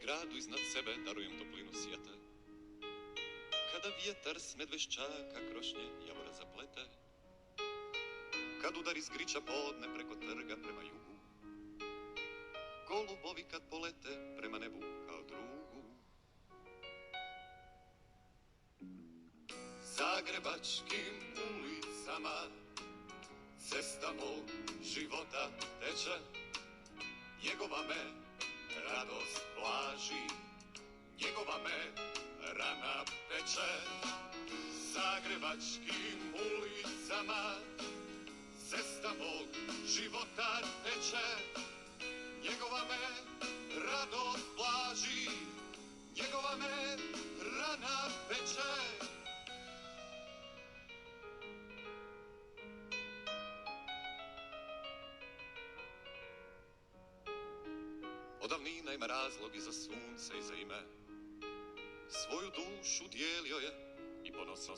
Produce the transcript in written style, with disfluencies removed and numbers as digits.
gradu iznad sebe darujem toplinu svijeta. Kada vjetar s medveščaka krošnje javora zaplete, kad udar iz griča podne preko trga prema jugu, golubovi kad polete prema nebu kao drugu. Zagrebačkim ulicama cesta mog života teče, njegova me radost blaži, njegova me rana peče. Zagrebačkim ulicama cesta mog života teče, njegova me radost blaži, njegova me rana peče. Od davnina ima razlog i za sunce i za ime, svoju dušu dijelio je i ponosno